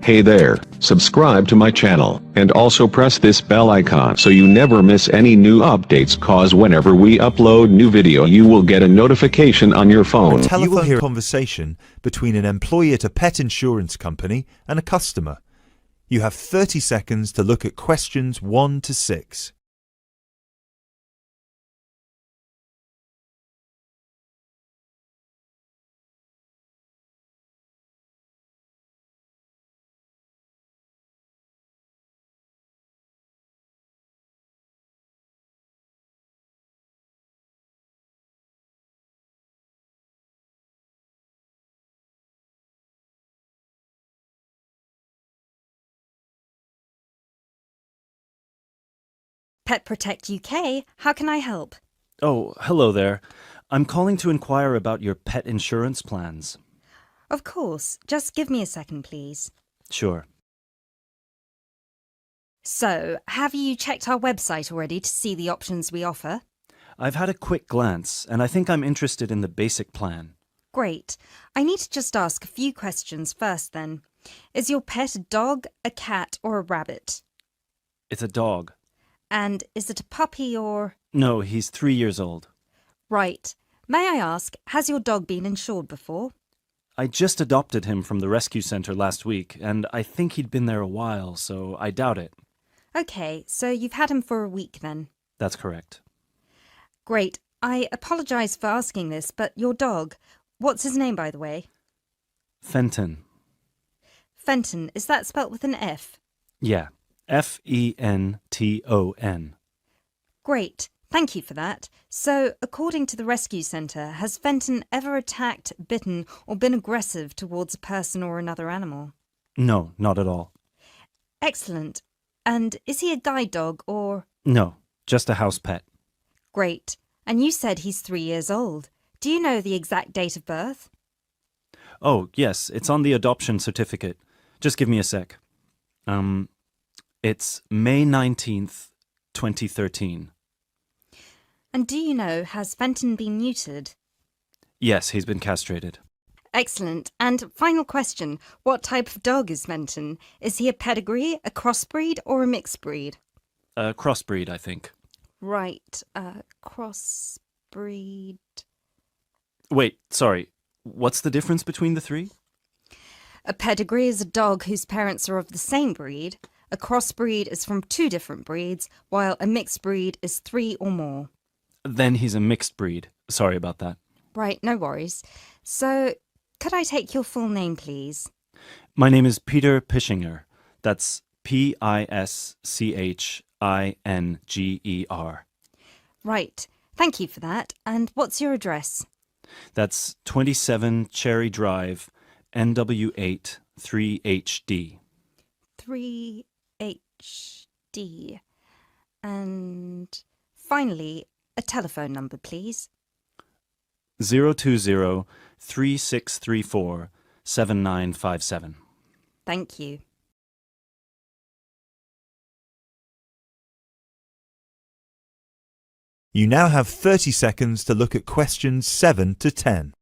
Hey there, subscribe to my channel, and also press this bell icon so you never miss any new updates, cause whenever we upload new video you will get a notification on your phone. You will hear a conversation between an employee at a pet insurance company and a customer. You have 30 seconds to look at questions 1 to 6. Pet Protect UK, how can I help? Oh, hello there. I'm calling to inquire about your pet insurance plans. Of course, just give me a second, please. Sure. So, have you checked our website already to see the options we offer? I've had a quick glance, and I think I'm interested in the basic plan. Great. I need to just ask a few questions first then. Is your pet a dog, a cat, or a rabbit? It's a dog. And is it a puppy or... No, he's 3 years old. Right. May I ask, has your dog been insured before? I just adopted him from the rescue center last week, and I think he'd been there a while, so I doubt it. Okay, so you've had him for a week then? That's correct. Great. I apologise for asking this, but your dog, what's his name by the way? Fenton. Fenton, is that spelt with an F? Yeah. Fenton. Great. Thank you for that. So, according to the rescue centre, has Fenton ever attacked, bitten, or been aggressive towards a person or another animal? No, not at all. Excellent. And is he a guide dog or... No, just a house pet. Great. And you said he's 3 years old. Do you know the exact date of birth? Oh, yes, it's on the adoption certificate. Just give me a sec. It's May 19th, 2013. And do you know, has Fenton been neutered? Yes, he's been castrated. Excellent. And final question, what type of dog is Fenton? Is he a pedigree, a crossbreed, or a mixed breed? A crossbreed, I think. Right, crossbreed... Wait, sorry. What's the difference between the three? A pedigree is a dog whose parents are of the same breed. A crossbreed is from 2 different breeds, while a mixed breed is 3 or more. Then he's a mixed breed. Sorry about that. Right, no worries. So, could I take your full name, please? My name is Peter Pischinger. That's Pischinger. Right, thank you for that. And what's your address? That's 27 Cherry Drive, NW8 3HD. 3HD. And finally, a telephone number, please. 020-3634-7957. Thank you. You now have 30 seconds to look at questions 7 to 10.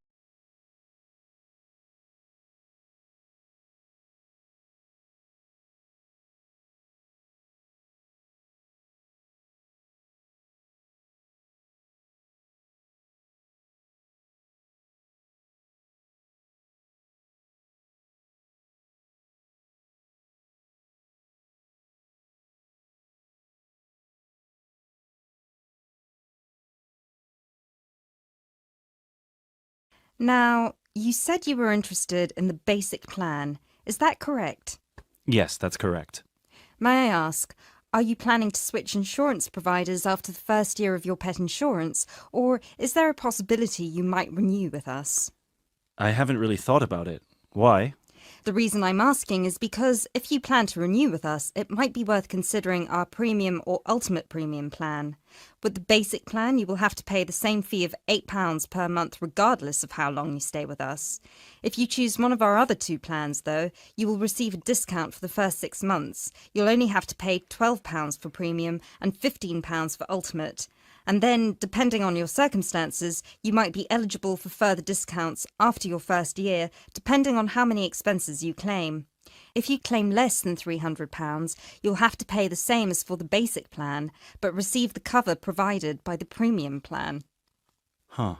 Now, you said you were interested in the basic plan. Is that correct? Yes, that's correct. May I ask, are you planning to switch insurance providers after the first year of your pet insurance, or is there a possibility you might renew with us? I haven't really thought about it. Why? The reason I'm asking is because if you plan to renew with us, it might be worth considering our premium or ultimate premium plan. With the basic plan, you will have to pay the same fee of £8 per month regardless of how long you stay with us. If you choose one of our other 2 plans, though, you will receive a discount for the first 6 months. You'll only have to pay £12 for premium and £15 for ultimate. And then, depending on your circumstances, you might be eligible for further discounts after your first year, depending on how many expenses you claim. If you claim less than £300, you'll have to pay the same as for the basic plan, but receive the cover provided by the premium plan. Huh.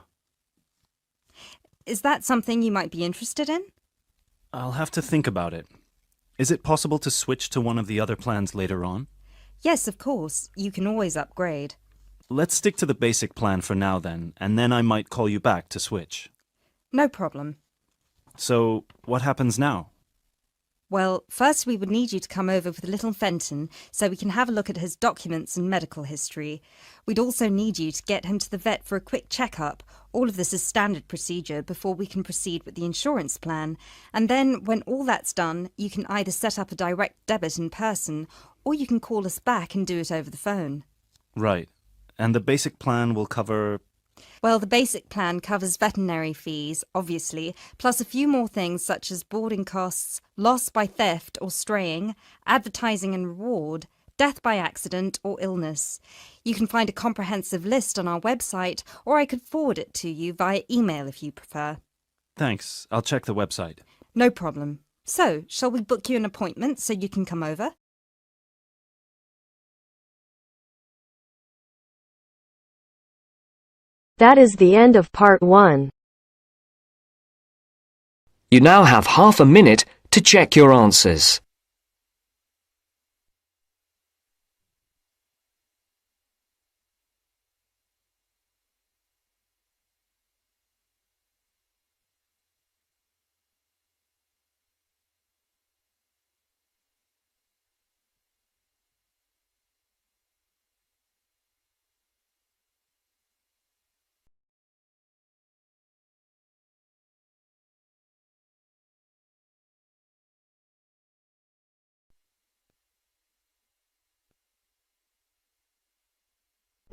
Is that something you might be interested in? I'll have to think about it. Is it possible to switch to one of the other plans later on? Yes, of course. You can always upgrade. Let's stick to the basic plan for now then, and then I might call you back to switch. No problem. So, what happens now? Well, first we would need you to come over with little Fenton so we can have a look at his documents and medical history. We'd also need you to get him to the vet for a quick checkup. All of this is standard procedure before we can proceed with the insurance plan. And then, when all that's done, you can either set up a direct debit in person or you can call us back and do it over the phone. Right. And the basic plan will cover... Well, the basic plan covers veterinary fees, obviously, plus a few more things such as boarding costs, loss by theft or straying, advertising and reward, death by accident or illness. You can find a comprehensive list on our website, or I could forward it to you via email if you prefer. Thanks. I'll check the website. No problem. So, shall we book you an appointment so you can come over? That is the end of part 1. You now have half a minute to check your answers.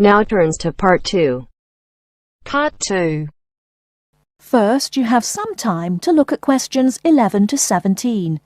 Now turns to part 2. Part 2. First, you have some time to look at questions 11 to 17.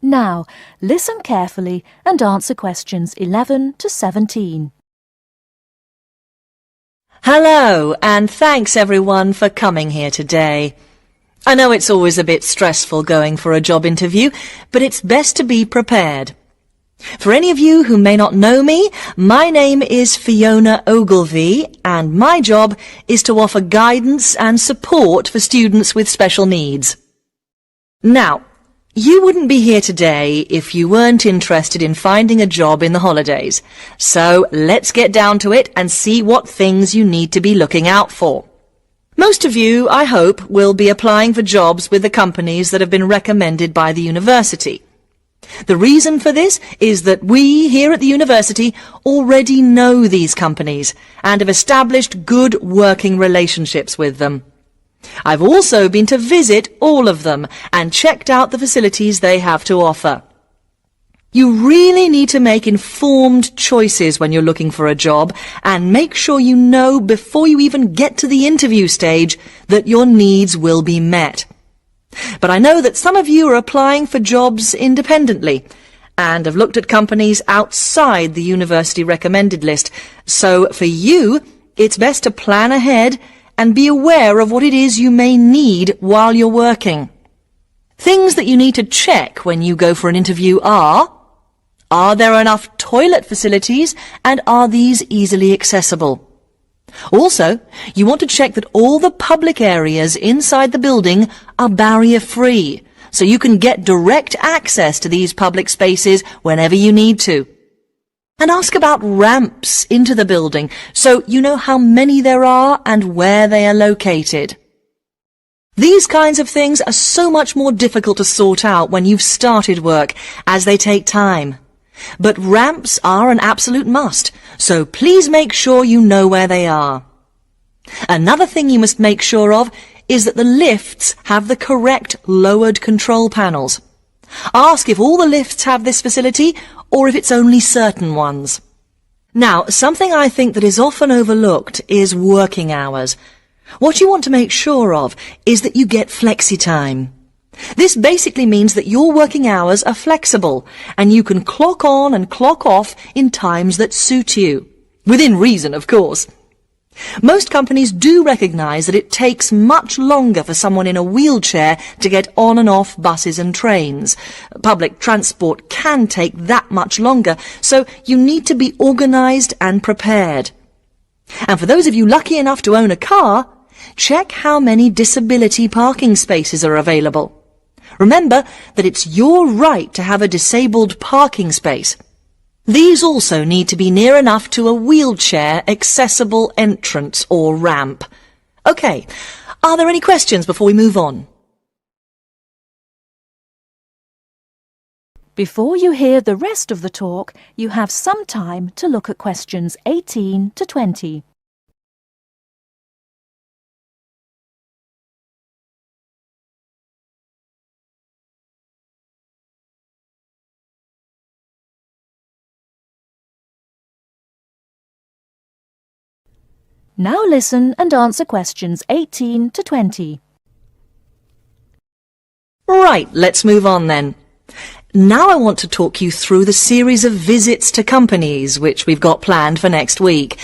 Now, listen carefully and answer questions 11 to 17. Hello, and thanks everyone for coming here today. I know it's always a bit stressful going for a job interview, but it's best to be prepared. For any of you who may not know me, my name is Fiona Ogilvie, and my job is to offer guidance and support for students with special needs. Now, you wouldn't be here today if you weren't interested in finding a job in the holidays. So let's get down to it and see what things you need to be looking out for. Most of you, I hope, will be applying for jobs with the companies that have been recommended by the university. The reason for this is that we here at the university already know these companies and have established good working relationships with them. I've also been to visit all of them and checked out the facilities they have to offer. You really need to make informed choices when you're looking for a job and make sure you know before you even get to the interview stage that your needs will be met. But I know that some of you are applying for jobs independently and have looked at companies outside the university recommended list. So for you, it's best to plan ahead and be aware of what it is you may need while you're working. Things that you need to check when you go for an interview are there enough toilet facilities and are these easily accessible? Also, you want to check that all the public areas inside the building are barrier-free, so you can get direct access to these public spaces whenever you need to. And ask about ramps into the building, so you know how many there are and where they are located. These kinds of things are so much more difficult to sort out when you've started work, as they take time. But ramps are an absolute must, so please make sure you know where they are. Another thing you must make sure of is that the lifts have the correct lowered control panels. Ask if all the lifts have this facility or if it's only certain ones. Now, something I think that is often overlooked is working hours. What you want to make sure of is that you get flexi time. This basically means that your working hours are flexible and you can clock on and clock off in times that suit you. Within reason, of course. Most companies do recognise that it takes much longer for someone in a wheelchair to get on and off buses and trains. Public transport can take that much longer, so you need to be organised and prepared. And for those of you lucky enough to own a car, check how many disability parking spaces are available. Remember that it's your right to have a disabled parking space. These also need to be near enough to a wheelchair accessible entrance or ramp. OK, are there any questions before we move on? Before you hear the rest of the talk, you have some time to look at questions 18 to 20. Now listen and answer questions 18 to 20. Right, let's move on then. Now I want to talk you through the series of visits to companies which we've got planned for next week.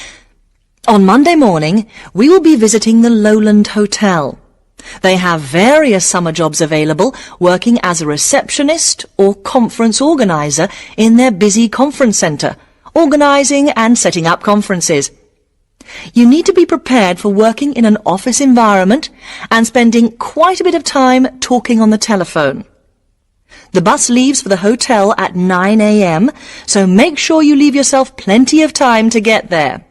On Monday morning, we will be visiting the Lowland Hotel. They have various summer jobs available, working as a receptionist or conference organiser in their busy conference centre, organising and setting up conferences. You need to be prepared for working in an office environment and spending quite a bit of time talking on the telephone. The bus leaves for the hotel at 9 a.m, so make sure you leave yourself plenty of time to get there.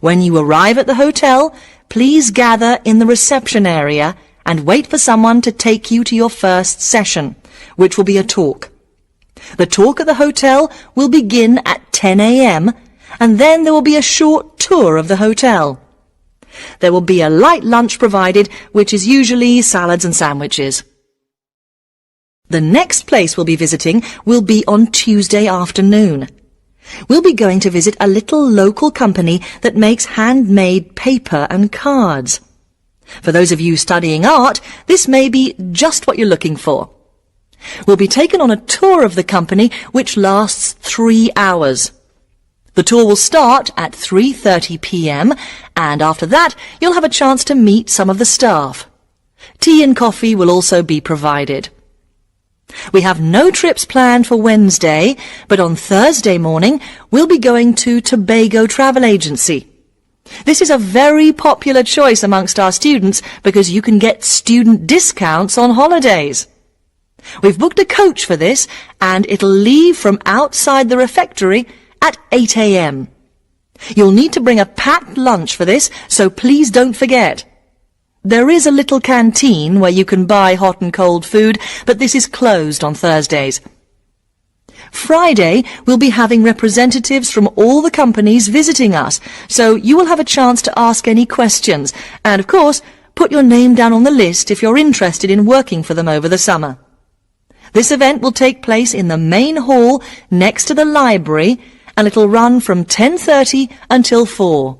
When you arrive at the hotel, please gather in the reception area and wait for someone to take you to your first session, which will be a talk. The talk at the hotel will begin at 10 a.m, and then there will be a short tour of the hotel. There will be a light lunch provided, which is usually salads and sandwiches. The next place we'll be visiting will be on Tuesday afternoon. We'll be going to visit a little local company that makes handmade paper and cards. For those of you studying art, this may be just what you're looking for. We'll be taken on a tour of the company which lasts 3 hours. The tour will start at 3:30 p.m. and after that you'll have a chance to meet some of the staff. Tea and coffee will also be provided. We have no trips planned for Wednesday, but on Thursday morning we'll be going to Tobago Travel Agency. This is a very popular choice amongst our students because you can get student discounts on holidays. We've booked a coach for this and it'll leave from outside the refectory at 8 a.m. You'll need to bring a packed lunch for this, so please don't forget. There is a little canteen where you can buy hot and cold food, but this is closed on Thursdays. Friday, we'll be having representatives from all the companies visiting us, so you will have a chance to ask any questions, and of course, put your name down on the list if you're interested in working for them over the summer. This event will take place in the main hall next to the library, and it'll run from 10:30 until 4.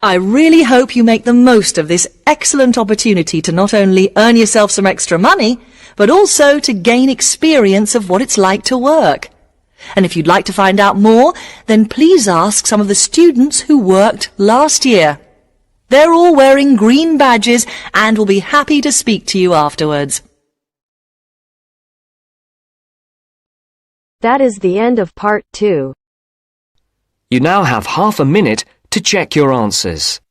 I really hope you make the most of this excellent opportunity to not only earn yourself some extra money, but also to gain experience of what it's like to work. And if you'd like to find out more, then please ask some of the students who worked last year. They're all wearing green badges and will be happy to speak to you afterwards. That is the end of part 2. You now have half a minute to check your answers.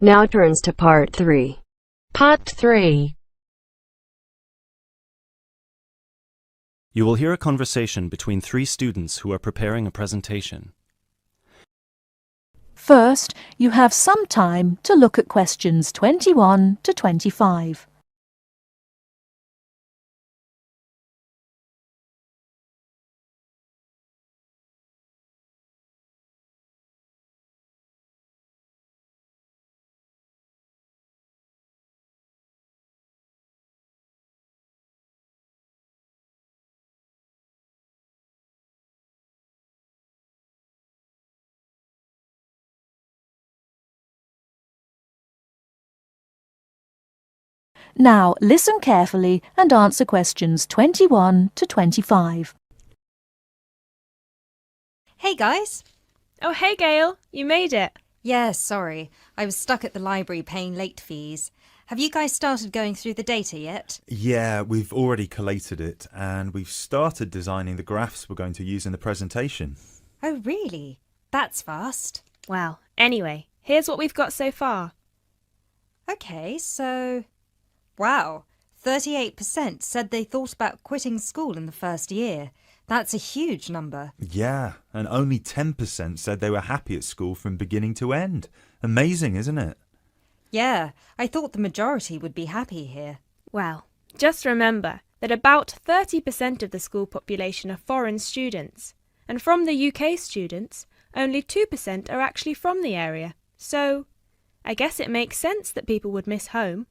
Now turns to part 3. Part 3. You will hear a conversation between 3 students who are preparing a presentation. First, you have some time to look at questions 21 to 25. Now, listen carefully and answer questions 21 to 25. Hey guys! Oh, hey Gail, you made it. Yeah, sorry. I was stuck at the library paying late fees. Have you guys started going through the data yet? Yeah, we've already collated it and we've started designing the graphs we're going to use in the presentation. Oh, really? That's fast. Well, anyway, here's what we've got so far. Okay, so... Wow, 38% said they thought about quitting school in the first year. That's a huge number. Yeah, and only 10% said they were happy at school from beginning to end. Amazing, isn't it? Yeah, I thought the majority would be happy here. Well, just remember that about 30% of the school population are foreign students, and from the UK students, only 2% are actually from the area. So, I guess it makes sense that people would miss home.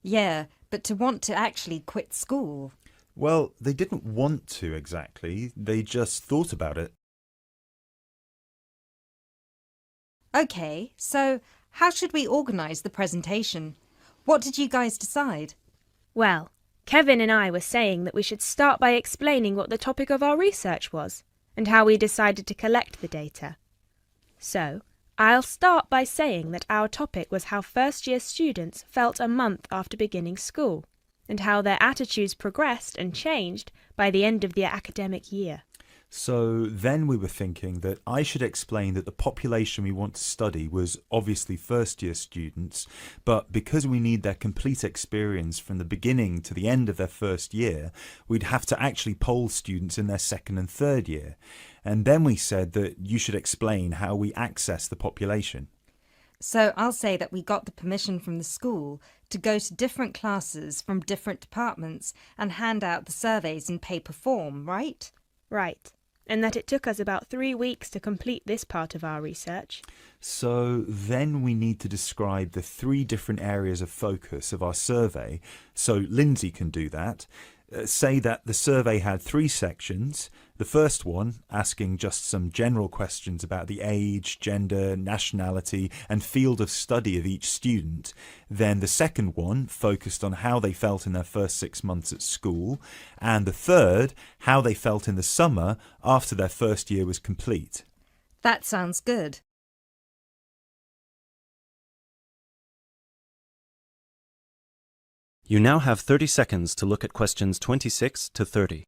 Yeah, but to want to actually quit school... Well, they didn't want to exactly, they just thought about it. Okay, so how should we organise the presentation? What did you guys decide? Well, Kevin and I were saying that we should start by explaining what the topic of our research was, and how we decided to collect the data. So, I'll start by saying that our topic was how first-year students felt a month after beginning school, and how their attitudes progressed and changed by the end of the academic year. So then we were thinking that I should explain that the population we want to study was obviously first-year students, but because we need their complete experience from the beginning to the end of their first year, we'd have to actually poll students in their second and third year. And then we said that you should explain how we access the population. So I'll say that we got the permission from the school to go to different classes from different departments and hand out the surveys in paper form, right? Right. And that it took us about 3 weeks to complete this part of our research. So then we need to describe the 3 different areas of focus of our survey. So Lindsay can do that. Say that the survey had 3 sections. The first one asking just some general questions about the age, gender, nationality and field of study of each student. Then the second one focused on how they felt in their first 6 months at school. And the third, how they felt in the summer after their first year was complete. That sounds good. You now have 30 seconds to look at questions 26 to 30.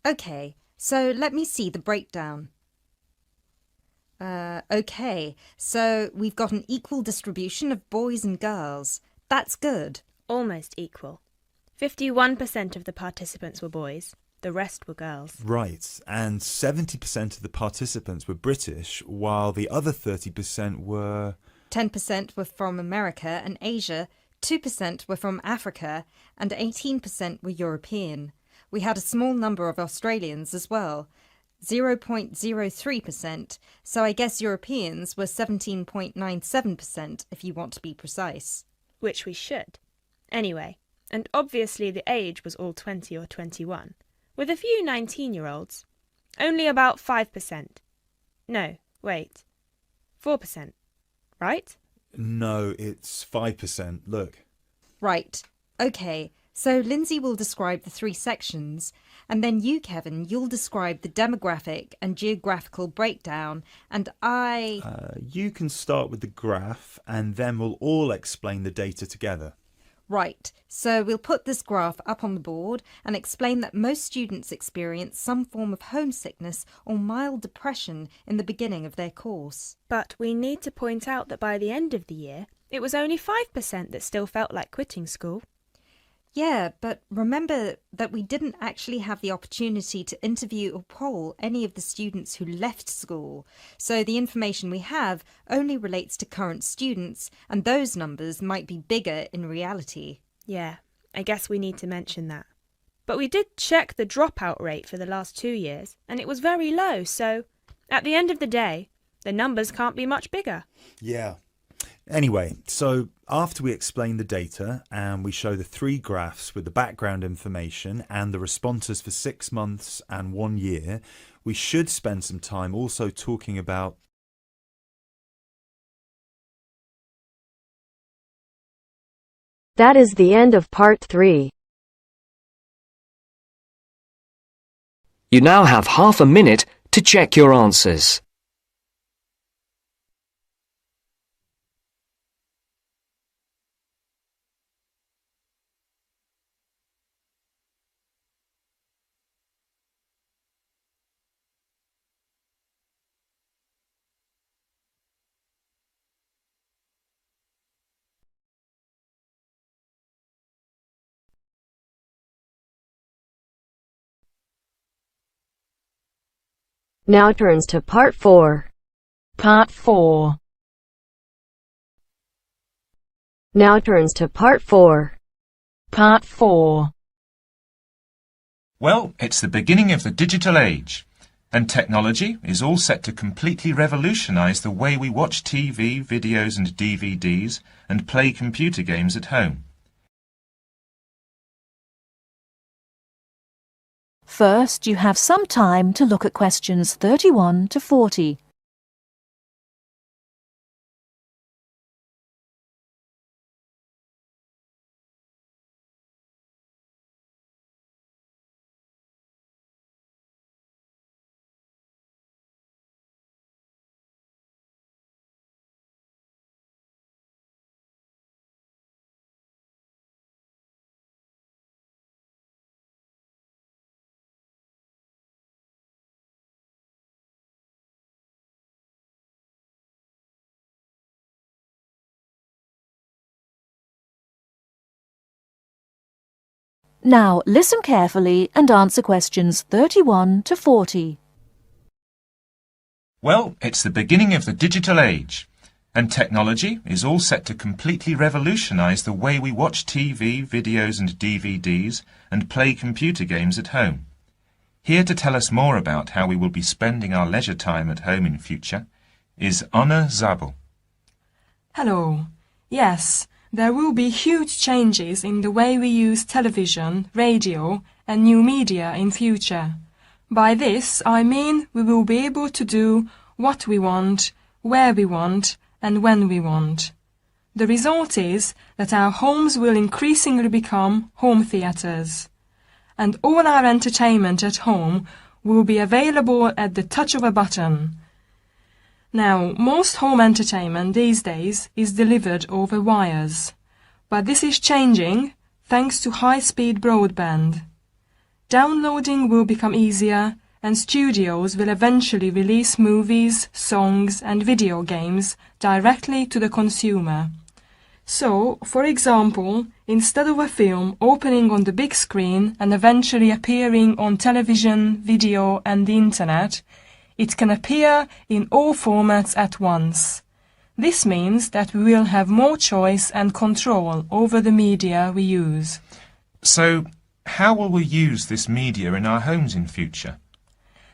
Okay, so let me see the breakdown. Okay, so we've got an equal distribution of boys and girls. That's good. Almost equal. 51% of the participants were boys, the rest were girls. Right, and 70% of the participants were British, while the other 30% were... 10% were from America and Asia, 2% were from Africa, and 18% were European. We had a small number of Australians as well, 0.03%, so I guess Europeans were 17.97% if you want to be precise. Which we should. Anyway, and obviously the age was all 20 or 21, with a few 19-year-olds. Only about 5%. No, wait. 4%. Right? No, it's 5%. Look. Right. Okay, so Lindsay will describe the 3 sections, and then you, Kevin, you'll describe the demographic and geographical breakdown, and You can start with the graph, and then we'll all explain the data together. Right, so we'll put this graph up on the board and explain that most students experience some form of homesickness or mild depression in the beginning of their course. But we need to point out that by the end of the year, it was only 5% that still felt like quitting school. Yeah, but remember that we didn't actually have the opportunity to interview or poll any of the students who left school, so the information we have only relates to current students, and those numbers might be bigger in reality. Yeah, I guess we need to mention that. But we did check the dropout rate for the last 2 years, and it was very low, so at the end of the day, the numbers can't be much bigger. Yeah. Anyway, so after we explain the data and we show the 3 graphs with the background information and the responses for 6 months and 1 year, we should spend some time also talking about That is the end of part 3. You now have half a minute to check your answers. Now turns to part 4. Part 4. Now turns to part 4. Part 4. Well, it's the beginning of the digital age, and technology is all set to completely revolutionise the way we watch TV, videos and DVDs and play computer games at home. First, you have some time to look at questions 31 to 40. Now listen carefully and answer questions 31 to 40. Well, it's the beginning of the digital age, and technology is all set to completely revolutionise the way we watch TV, videos and DVDs and play computer games at home. Here to tell us more about how we will be spending our leisure time at home in future is Anna Zabel. Hello. Yes, there will be huge changes in the way we use television, radio and new media in future. By this I mean we will be able to do what we want, where we want and when we want. The result is that our homes will increasingly become home theatres, and all our entertainment at home will be available at the touch of a button. Now, most home entertainment these days is delivered over wires, but this is changing thanks to high-speed broadband. Downloading will become easier, and studios will eventually release movies, songs and video games directly to the consumer. So, for example, instead of a film opening on the big screen and eventually appearing on television, video and the internet, it can appear in all formats at once. This means that we will have more choice and control over the media we use. So, how will we use this media in our homes in future?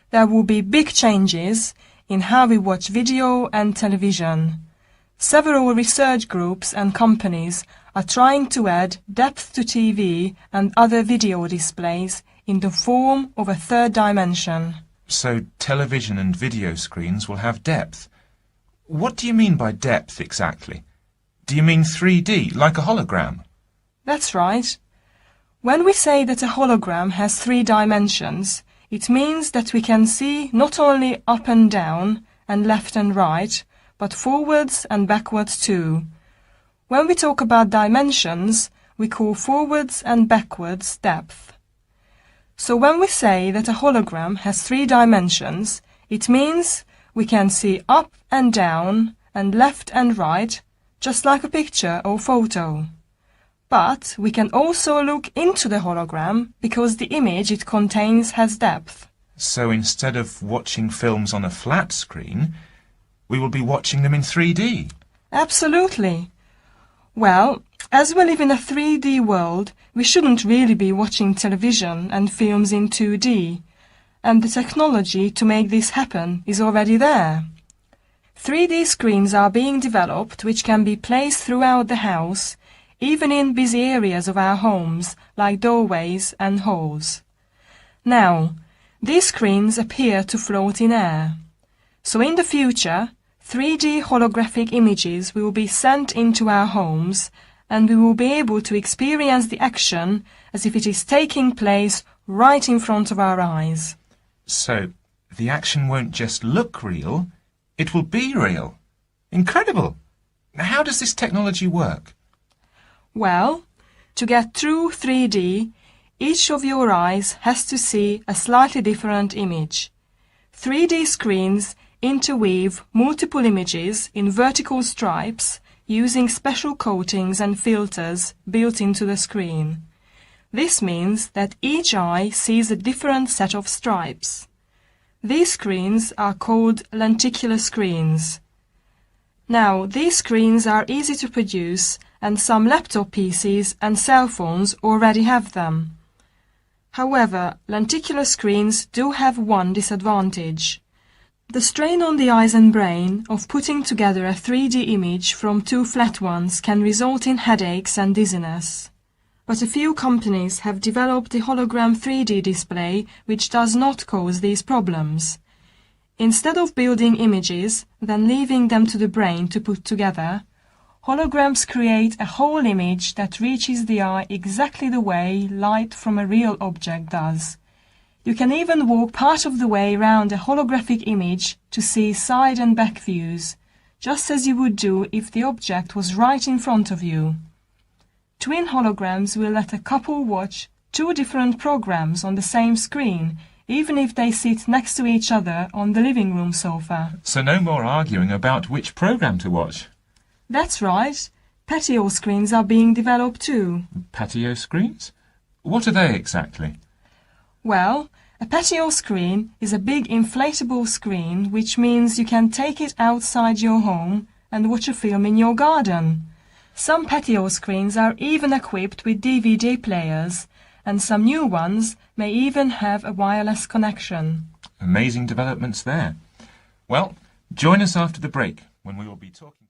There will be big changes in how we watch video and television. Several research groups and companies are trying to add depth to TV and other video displays in the form of a third dimension. So television and video screens will have depth. What do you mean by depth exactly? Do you mean 3D, like a hologram? That's right. When we say that a hologram has 3 dimensions, it means that we can see not only up and down and left and right, but forwards and backwards too. When we talk about dimensions, we call forwards and backwards depth. So when we say that a hologram has 3 dimensions, it means we can see up and down and left and right, just like a picture or photo. But we can also look into the hologram because the image it contains has depth. So instead of watching films on a flat screen, we will be watching them in 3D. Absolutely. Well, as we live in a 3D world, we shouldn't really be watching television and films in 2D. And the technology to make this happen is already there. 3D screens are being developed which can be placed throughout the house, even in busy areas of our homes, like doorways and halls. Now, these screens appear to float in air. So in the future, 3D holographic images will be sent into our homes, and we will be able to experience the action as if it is taking place right in front of our eyes. So, the action won't just look real, it will be real. Incredible! How does this technology work? Well, to get through 3D, each of your eyes has to see a slightly different image. 3D screens interweave multiple images in vertical stripes using special coatings and filters built into the screen. This means that each eye sees a different set of stripes. These screens are called lenticular screens. Now, these screens are easy to produce, and some laptop PCs and cell phones already have them. However, lenticular screens do have one disadvantage. The strain on the eyes and brain of putting together a 3D image from 2 flat ones can result in headaches and dizziness. But a few companies have developed a hologram 3D display which does not cause these problems. Instead of building images, then leaving them to the brain to put together, holograms create a whole image that reaches the eye exactly the way light from a real object does. You can even walk part of the way round a holographic image to see side and back views, just as you would do if the object was right in front of you. Twin holograms will let a couple watch 2 different programs on the same screen, even if they sit next to each other on the living room sofa. So no more arguing about which program to watch. That's right. Patio screens are being developed too. Patio screens? What are they exactly? Well, a patio screen is a big inflatable screen, which means you can take it outside your home and watch a film in your garden. Some patio screens are even equipped with DVD players, and some new ones may even have a wireless connection. Amazing developments there. Well, join us after the break when we will be talking.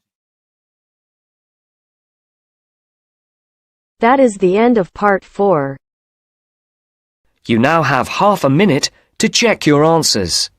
That is the end of part 4. You now have half a minute to check your answers.